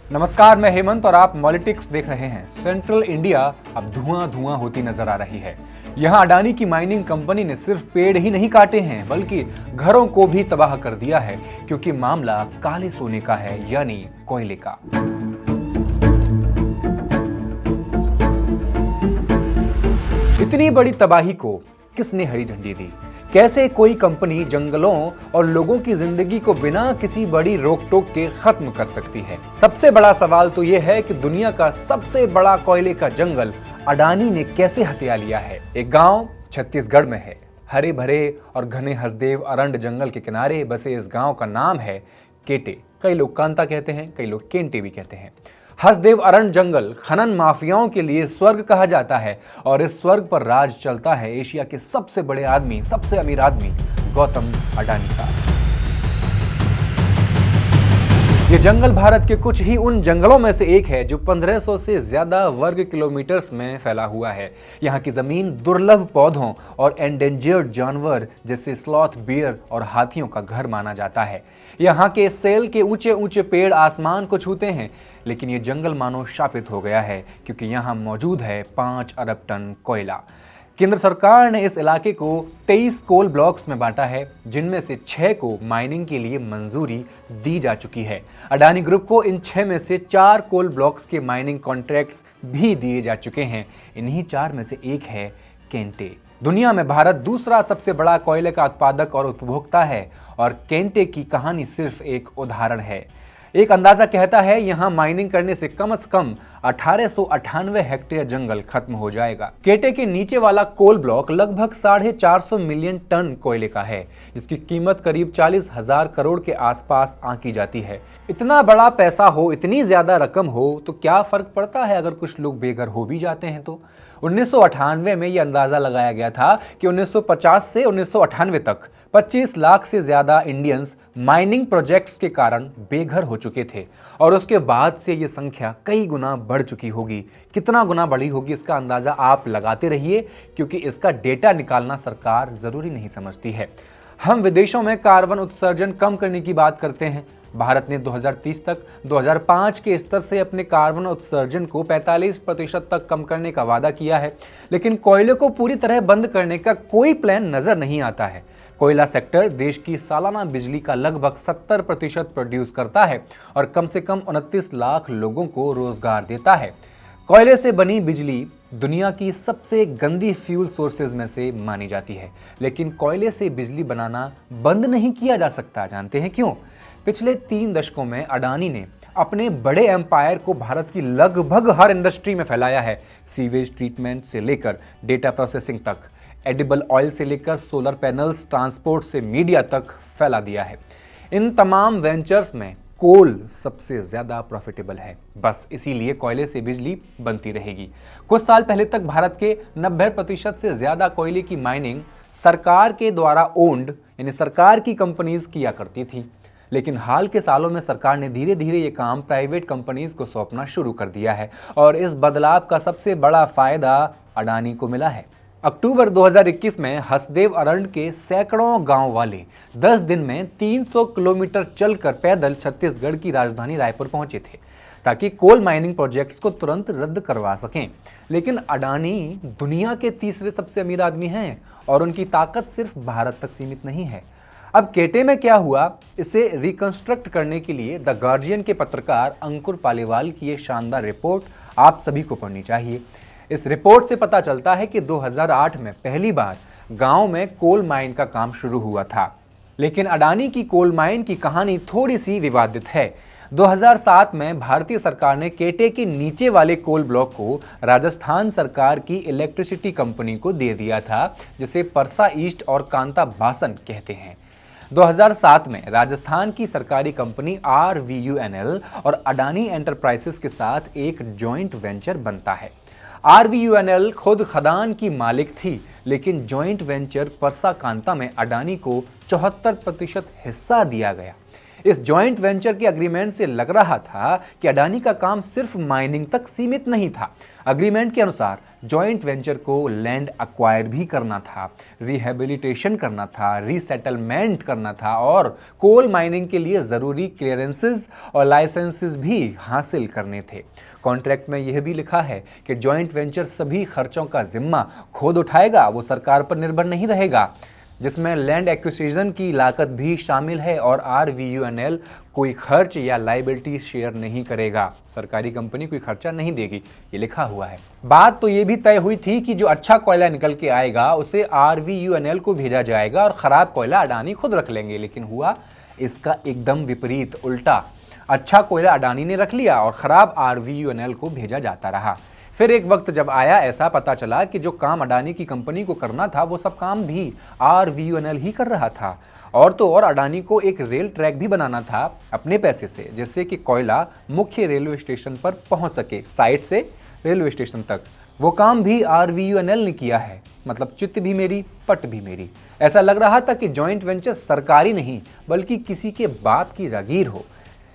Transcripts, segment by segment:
नमस्कार, मैं हेमंत और आप पॉलिटिक्स देख रहे हैं। सेंट्रल इंडिया अब धुआं धुआं होती नजर आ रही है। यहाँ अडानी की माइनिंग कंपनी ने सिर्फ पेड़ ही नहीं काटे हैं बल्कि घरों को भी तबाह कर दिया है, क्योंकि मामला काले सोने का है, यानी कोयले का। इतनी बड़ी तबाही को किसने हरी झंडी दी? कैसे कोई कंपनी जंगलों और लोगों की जिंदगी को बिना किसी बड़ी रोक टोक के खत्म कर सकती है? सबसे बड़ा सवाल तो यह है कि दुनिया का सबसे बड़ा कोयले का जंगल अडानी ने कैसे हथिया लिया है। एक गांव छत्तीसगढ़ में है। हरे भरे और घने हसदेव अरंड जंगल के किनारे बसे इस गांव का नाम है केटे। कई लोग कांता कहते हैं, कई लोग केंटे भी कहते हैं। हसदेव अरण्य जंगल खनन माफियाओं के लिए स्वर्ग कहा जाता है और इस स्वर्ग पर राज चलता है एशिया के सबसे बड़े आदमी, सबसे अमीर आदमी गौतम अडानी का। ये जंगल भारत के कुछ ही उन जंगलों में से एक है जो 1500 से ज्यादा वर्ग किलोमीटर्स में फैला हुआ है। यहाँ की जमीन दुर्लभ पौधों और एंडेंजर्ड जानवर जैसे स्लॉथ, बियर और हाथियों का घर माना जाता है। यहाँ के सेल के ऊंचे ऊंचे पेड़ आसमान को छूते हैं, लेकिन ये जंगल मानो शापित हो गया है क्योंकि यहाँ मौजूद है 5 अरब टन कोयला। केंद्र सरकार ने इस इलाके को 23 कोल ब्लॉक्स में बांटा है, जिनमें से 6 को माइनिंग के लिए मंजूरी दी जा चुकी है। अडानी ग्रुप को इन 6 में से 4 कोल ब्लॉक्स के माइनिंग कॉन्ट्रैक्ट्स भी दिए जा चुके हैं। इन्हीं 4 में से एक है केंटे। दुनिया में भारत दूसरा सबसे बड़ा कोयले का उत्पादक और उपभोक्ता है और केंटे की कहानी सिर्फ एक उदाहरण है। एक अंदाजा कहता है यहां माइनिंग करने से कम 1898 हेक्टेयर जंगल खत्म हो जाएगा। केटे के नीचे वाला कोल ब्लॉक लगभग 450 मिलियन टन कोयले का है, जिसकी कीमत करीब 40,000 करोड़ के आसपास आंकी जाती है। इतना बड़ा पैसा हो, इतनी ज्यादा रकम हो, तो क्या फर्क पड़ता है अगर कुछ लोग बेघर हो भी जाते हैं तो? 1998 में यह अंदाजा लगाया गया था कि 1950 से 1998 तक 25 लाख से ज्यादा इंडियंस माइनिंग प्रोजेक्ट्स के कारण बेघर हो चुके थे और उसके बाद से ये संख्या कई गुना बढ़ चुकी होगी। कितना गुना बढ़ी होगी इसका अंदाजा आप लगाते रहिए, क्योंकि इसका डेटा निकालना सरकार जरूरी नहीं समझती है। हम विदेशों में कार्बन उत्सर्जन कम करने की बात करते हैं। भारत ने 2030 तक 2005 के स्तर से अपने कार्बन उत्सर्जन को 45% तक कम करने का वादा किया है, लेकिन कोयले को पूरी तरह बंद करने का कोई प्लान नजर नहीं आता है। कोयला सेक्टर देश की सालाना बिजली का लगभग 70% प्रोड्यूस करता है और कम से कम 29 लाख लोगों को रोजगार देता है। कोयले से बनी बिजली दुनिया की सबसे गंदी फ्यूल सोर्सेज में से मानी जाती है, लेकिन कोयले से बिजली बनाना बंद नहीं किया जा सकता। जानते हैं क्यों? पिछले 3 दशकों में अडानी ने अपने बड़े एम्पायर को भारत की लगभग हर इंडस्ट्री में फैलाया है। सीवेज ट्रीटमेंट से लेकर डेटा प्रोसेसिंग तक, एडिबल ऑयल से लेकर सोलर पैनल्स, ट्रांसपोर्ट से मीडिया तक फैला दिया है। इन तमाम वेंचर्स में कोल सबसे ज्यादा प्रॉफिटेबल है। बस इसीलिए कोयले से बिजली बनती रहेगी। कुछ साल पहले तक भारत के 90% से ज्यादा कोयले की माइनिंग सरकार के द्वारा ओन्ड, यानी सरकार की कंपनीज किया करती थी, लेकिन हाल के सालों में सरकार ने धीरे धीरे ये काम प्राइवेट कंपनीज को सौंपना शुरू कर दिया है और इस बदलाव का सबसे बड़ा फायदा अडानी को मिला है। अक्टूबर 2021 में हसदेव अरण्य के सैकड़ों गांव वाले 10 दिन में 300 किलोमीटर चलकर पैदल छत्तीसगढ़ की राजधानी रायपुर पहुंचे थे ताकि कोल माइनिंग प्रोजेक्ट्स को तुरंत रद्द करवा सकें। लेकिन अडानी दुनिया के तीसरे सबसे अमीर आदमी हैं और उनकी ताकत सिर्फ भारत तक सीमित नहीं है। अब केटे में क्या हुआ, इसे रिकंस्ट्रक्ट करने के लिए द गार्जियन के पत्रकार अंकुर पालीवाल की ये शानदार रिपोर्ट आप सभी को पढ़नी चाहिए। इस रिपोर्ट से पता चलता है कि 2008 में पहली बार गांव में कोल माइन का काम शुरू हुआ था, लेकिन अडानी की कोल माइन की कहानी थोड़ी सी विवादित है। 2007 में भारतीय सरकार ने केटे के नीचे वाले कोल ब्लॉक को राजस्थान सरकार की इलेक्ट्रिसिटी कंपनी को दे दिया था, जिसे परसा ईस्ट और कांता बासन कहते हैं। 2007 में राजस्थान की सरकारी कंपनी RVUNL और अडानी एंटरप्राइजेस के साथ एक जॉइंट वेंचर बनता है। RVUNL खुद खदान की मालिक थी, लेकिन जॉइंट वेंचर परसा कांता में अडानी को 74% हिस्सा दिया गया। इस जॉइंट वेंचर के एग्रीमेंट से लग रहा था कि अडानी का काम सिर्फ माइनिंग तक सीमित नहीं था। एग्रीमेंट के अनुसार जॉइंट वेंचर को लैंड अक्वायर भी करना था, रिहेबिलिटेशन करना था, रीसेटलमेंट करना था और कोल माइनिंग के लिए ज़रूरी क्लियरेंसेस और लाइसेंसेस भी हासिल करने थे। कॉन्ट्रैक्ट में यह भी लिखा है कि जॉइंट वेंचर सभी खर्चों का जिम्मा खुद उठाएगा, वो सरकार पर निर्भर नहीं रहेगा, जिसमें लैंड एक्विजिशन की लागत भी शामिल है और RVUNL कोई खर्च या लायबिलिटी शेयर नहीं करेगा। सरकारी कंपनी कोई खर्चा नहीं देगी, ये लिखा हुआ है। बात तो ये भी तय हुई थी कि जो अच्छा कोयला निकल के आएगा उसे RVUNL को भेजा जाएगा और खराब कोयला अडानी खुद रख लेंगे, लेकिन हुआ इसका एकदम विपरीत, उल्टा। अच्छा कोयला अडानी ने रख लिया और खराब RVUNL को भेजा जाता रहा। फिर एक वक्त जब आया, ऐसा पता चला कि जो काम अडानी की कंपनी को करना था वो सब काम भी RVUNL ही कर रहा था। और तो और अडानी को एक रेल ट्रैक भी बनाना था अपने पैसे से, जिससे कि कोयला मुख्य रेलवे स्टेशन पर पहुंच सके, साइट से रेलवे स्टेशन तक। वो काम भी RVUNL ने किया है। मतलब चित्त भी मेरी, पट भी मेरी। ऐसा लग रहा था कि जॉइंट वेंचर सरकारी नहीं बल्कि किसी के बाप की जागीर हो।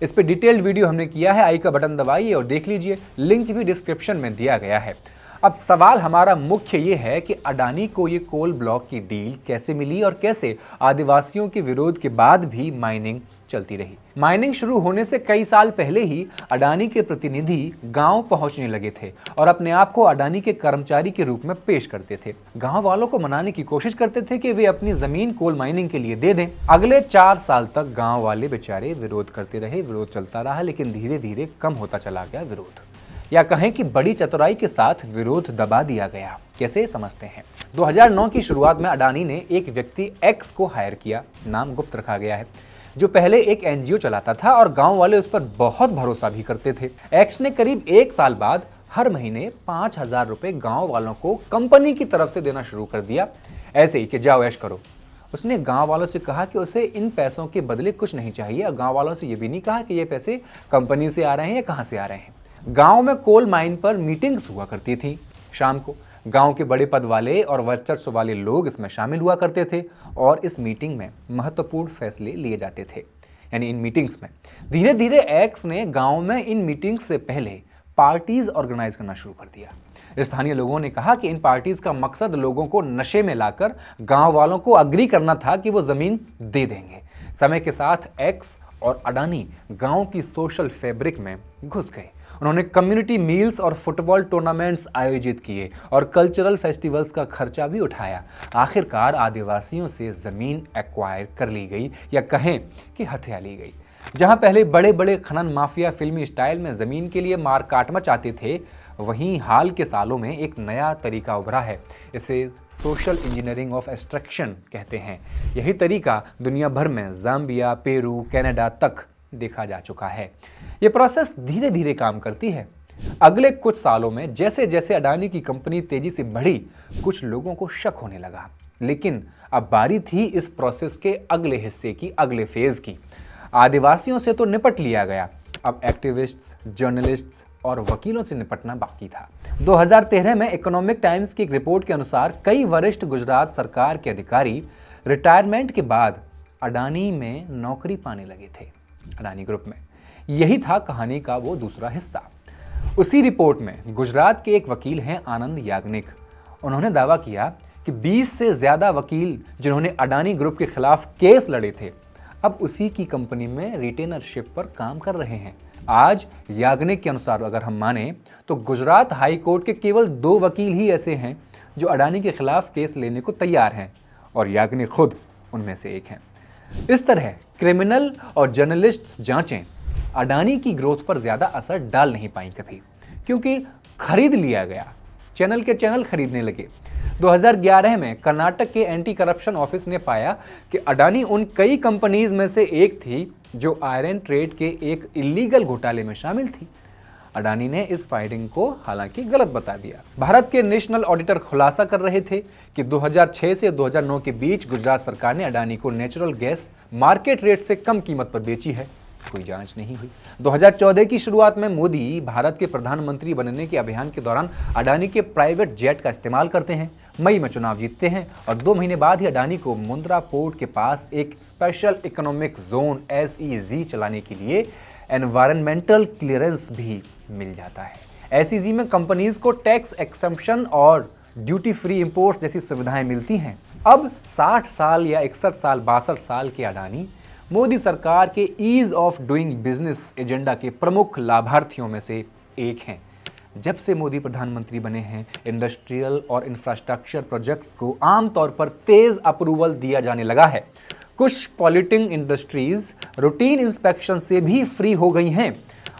इस पे डिटेल्ड वीडियो हमने किया है, आई का बटन दबाइए और देख लीजिए, लिंक भी डिस्क्रिप्शन में दिया गया है। अब सवाल हमारा मुख्य ये है कि अडानी को ये कोल ब्लॉक की डील कैसे मिली और कैसे आदिवासियों के विरोध के बाद भी माइनिंग चलती रही। माइनिंग शुरू होने से कई साल पहले ही अडानी के प्रतिनिधि गांव पहुंचने लगे थे और अपने आप को अडानी के कर्मचारी के रूप में पेश करते थे। गांव वालों को मनाने की कोशिश करते थे कि वे अपनी जमीन कोल माइनिंग के लिए दे दें। अगले 4 साल तक गांव वाले बेचारे विरोध करते रहे, विरोध चलता रहा, लेकिन धीरे धीरे कम होता चला गया विरोध, या कहें कि बड़ी चतुराई के साथ विरोध दबा दिया गया। कैसे समझते हैं। 2009 की शुरुआत में अडानी ने एक व्यक्ति एक्स को हायर किया, नाम गुप्त रखा गया है, जो पहले एक NGO चलाता था और गांव वाले उस पर बहुत भरोसा भी करते थे। एक्स ने करीब 1 साल बाद हर महीने 5,000 रुपए गांव वालों को कंपनी की तरफ से देना शुरू कर दिया, ऐसे ही कि जाओ ऐश करो। उसने गांव वालों से कहा कि उसे इन पैसों के बदले कुछ नहीं चाहिए और गांव वालों से ये भी नहीं कहा कि ये पैसे कंपनी से आ रहे हैं या कहां से आ रहे हैं। गांव में कोल माइन पर मीटिंग्स हुआ करती थी शाम को। गांव के बड़े पद वाले और वर्चस्व वाले लोग इसमें शामिल हुआ करते थे और इस मीटिंग में महत्वपूर्ण फैसले लिए जाते थे। यानी इन मीटिंग्स में धीरे धीरे एक्स ने गांव में इन मीटिंग्स से पहले पार्टीज ऑर्गेनाइज करना शुरू कर दिया। स्थानीय लोगों ने कहा कि इन पार्टीज का मकसद लोगों को नशे में लाकर गांव वालों को अग्री करना था कि वो जमीन दे देंगे। समय के साथ एक्स और अडानी गांव की सोशल फैब्रिक में घुस गए। उन्होंने कम्युनिटी मील्स और फुटबॉल टूर्नामेंट्स आयोजित किए और कल्चरल फेस्टिवल्स का खर्चा भी उठाया। आखिरकार आदिवासियों से जमीन एक्वायर कर ली गई, या कहें कि हथिया ली गई। जहां पहले बड़े बड़े खनन माफिया फिल्मी स्टाइल में जमीन के लिए मार काट मचाते थे, वहीं हाल के सालों में एक नया तरीका उभरा है। इसे सोशल इंजीनियरिंग ऑफ एक्सट्रैक्शन कहते हैं। यही तरीका दुनिया भर में जाम्बिया, पेरू, कनाडा तक देखा जा चुका है। ये प्रोसेस धीरे धीरे काम करती है। अगले कुछ सालों में जैसे जैसे अडानी की कंपनी तेजी से बढ़ी, कुछ लोगों को शक होने लगा। लेकिन अब बारी थी इस प्रोसेस के अगले हिस्से की, अगले फेज की। आदिवासियों से तो निपट लिया गया, अब एक्टिविस्ट्स, जर्नलिस्ट्स और वकीलों से निपटना बाकी था। 2013 में इकोनॉमिक टाइम्स की एक रिपोर्ट के अनुसार कई वरिष्ठ गुजरात सरकार के अधिकारी रिटायरमेंट के बाद अडानी में नौकरी पाने लगे थे, अडानी ग्रुप में। यही था कहानी का वो दूसरा हिस्सा। उसी रिपोर्ट में गुजरात के एक वकील हैं आनंद याग्निक। उन्होंने दावा किया कि 20 से ज्यादा वकील जिन्होंने अडानी ग्रुप के खिलाफ केस लड़े थे, अब उसी की कंपनी में रिटेनरशिप पर काम कर रहे हैं। आज याग्निक के अनुसार अगर हम माने तो गुजरात हाई कोर्ट के केवल 2 वकील ही ऐसे हैं जो अडानी के खिलाफ केस लेने को तैयार हैं, और याग्निक खुद उनमें से एक हैं। इस तरह क्रिमिनल और जर्नलिस्ट जांचें अडानी की ग्रोथ पर ज्यादा असर डाल नहीं पाई कभी, क्योंकि खरीद लिया गया। चैनल के चैनल खरीदने लगे। 2011 में कर्नाटक के एंटी करप्शन ऑफिस ने पाया कि अडानी उन कई कंपनीज में से एक थी जो आयरन ट्रेड के एक इलीगल घोटाले में शामिल थी। अडानी ने इस फाइंडिंग को हालांकि गलत बता दिया। भारत के नेशनल ऑडिटर खुलासा कर रहे थे कि 2006 से 2009 के बीच गुजरात सरकार ने अडानी को नेचुरल गैस मार्केट रेट से कम कीमत पर बेची है। कोई जांच नहीं हुई। 2014 की शुरुआत में मोदी भारत के प्रधानमंत्री बनने के अभियान के दौरान अडानी के प्राइवेट जेट का इस्तेमाल करते हैं। मई में चुनाव जीतते हैं और 2 महीने बाद ही अडानी को मुंद्रा पोर्ट के पास एक स्पेशल इकोनॉमिक जोन SEZ चलाने के लिए एनवायरमेंटल क्लियरेंस भी मिल जाता है। SEZ में कंपनीज को टैक्स एक्सेम्पशन और ड्यूटी फ्री इंपोर्ट्स जैसी सुविधाएं मिलती हैं। अब 60 साल या 61 साल 62 साल के अडानी मोदी सरकार के ease of doing business agenda के प्रमुख लाभार्थियों में से एक हैं। जब से मोदी प्रधानमंत्री बने हैं, इंडस्ट्रियल और इंफ्रास्ट्रक्चर प्रोजेक्ट्स को आमतौर पर तेज अप्रूवल दिया जाने लगा है। कुछ पॉल्यूटिंग इंडस्ट्रीज रूटीन इंस्पेक्शन से भी फ्री हो गई हैं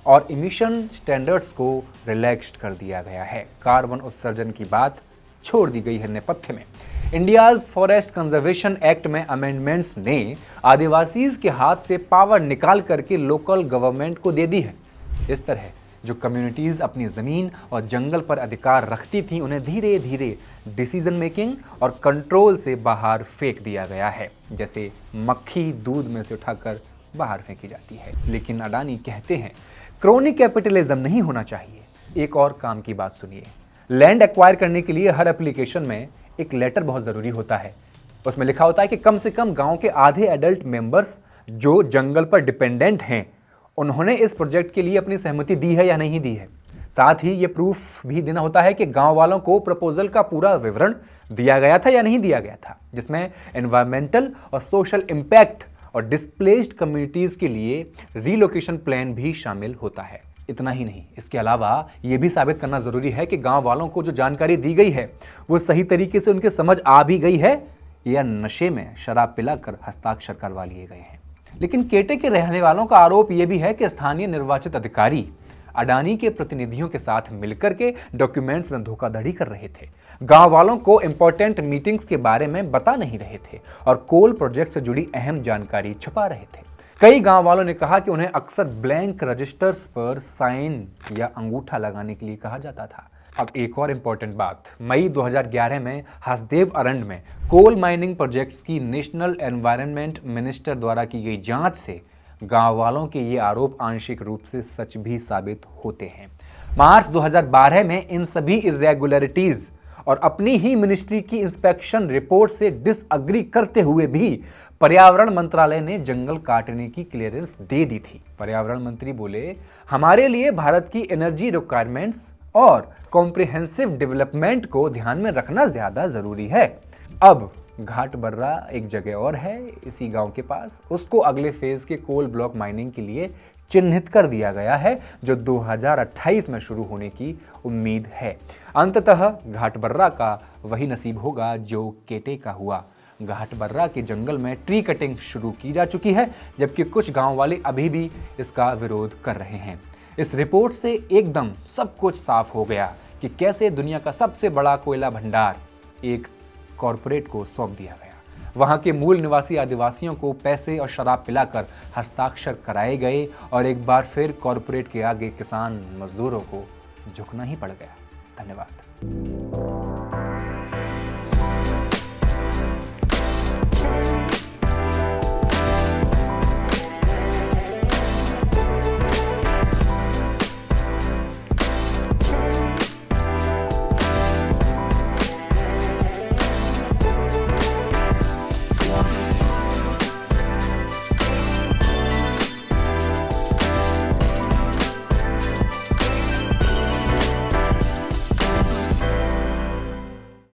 और इमिशन स्टैंडर्ड्स को रिलैक्स्ड कर दिया गया है। कार्बन उत्सर्जन की बात छोड़ दी गई है नेपथ्य में। इंडियाज फॉरेस्ट कंजर्वेशन एक्ट में अमेंडमेंट्स ने आदिवासीज के हाथ से पावर निकाल करके लोकल गवर्नमेंट को दे दी है। इस तरह जो कम्युनिटीज अपनी जमीन और जंगल पर अधिकार रखती थीं, उन्हें धीरे धीरे डिसीजन मेकिंग और कंट्रोल से बाहर फेंक दिया गया है, जैसे मक्खी दूध में से उठाकर बाहर फेंकी जाती है। लेकिन अडानी कहते हैं क्रोनी कैपिटलिज्म नहीं होना चाहिए। एक और काम की बात सुनिए। लैंड एक्वायर करने के लिए हर एप्लीकेशन में एक लेटर बहुत ज़रूरी होता है। उसमें लिखा होता है कि कम से कम गांव के आधे एडल्ट मेंबर्स जो जंगल पर डिपेंडेंट हैं, उन्होंने इस प्रोजेक्ट के लिए अपनी सहमति दी है या नहीं दी है। साथ ही ये प्रूफ भी देना होता है कि गांव वालों को प्रपोजल का पूरा विवरण दिया गया था या नहीं दिया गया था, जिसमें एनवायरमेंटल और सोशल इम्पैक्ट और डिस्प्लेस्ड कम्युनिटीज़ के लिए रीलोकेशन प्लान भी शामिल होता है। इतना ही नहीं, इसके अलावा ये भी साबित करना ज़रूरी है कि गांव वालों को जो जानकारी दी गई है वो सही तरीके से उनके समझ आ भी गई है या नशे में शराब पिलाकर हस्ताक्षर करवा लिए गए हैं। लेकिन केटे के रहने वालों का आरोप यह भी है कि स्थानीय निर्वाचित अधिकारी अडानी के प्रतिनिधियों के साथ मिलकर के डॉक्यूमेंट्स में धोखाधड़ी कर रहे थे, गांव वालों को इंपॉर्टेंट मीटिंग्स के बारे में बता नहीं रहे थे और कोल प्रोजेक्ट से जुड़ी अहम जानकारी छुपा रहे थे। कई गांव वालों ने कहा कि उन्हें अक्सर ब्लैंक रजिस्टर्स पर साइन या अंगूठा लगाने के लिए कहा जाता था। अब एक और इम्पॉर्टेंट बात, मई 2011 में हसदेव अरंड में कोल माइनिंग प्रोजेक्ट्स की नेशनल एनवायरनमेंट मिनिस्टर द्वारा की गई जांच से गांव वालों के ये आरोप आंशिक रूप से सच भी साबित होते हैं। मार्च 2012 में इन सभी इरेगुलरिटीज और अपनी ही मिनिस्ट्री की इंस्पेक्शन रिपोर्ट से डिसअग्री करते हुए भी पर्यावरण मंत्रालय ने जंगल काटने की क्लियरेंस दे दी थी। पर्यावरण मंत्री बोले, हमारे लिए भारत की एनर्जी रिक्वायरमेंट्स और कॉम्प्रिहेंसिव डेवलपमेंट को ध्यान में रखना ज्यादा जरूरी है। अब घाट बर्रा एक जगह और है इसी गांव के पास, उसको अगले फेज के कोल ब्लॉक माइनिंग के लिए चिन्हित कर दिया गया है, जो 2028 में शुरू होने की उम्मीद है। अंततः घाट बर्रा का वही नसीब होगा जो केटे का हुआ। घाट बर्रा के जंगल में ट्री कटिंग शुरू की जा चुकी है, जबकि कुछ गांव वाले अभी भी इसका विरोध कर रहे हैं। इस रिपोर्ट से एकदम सब कुछ साफ हो गया कि कैसे दुनिया का सबसे बड़ा कोयला भंडार एक कॉरपोरेट को सौंप दिया गया। वहां के मूल निवासी आदिवासियों को पैसे और शराब पिलाकर हस्ताक्षर कराए गए और एक बार फिर कॉरपोरेट के आगे किसान मजदूरों को झुकना ही पड़ गया। धन्यवाद।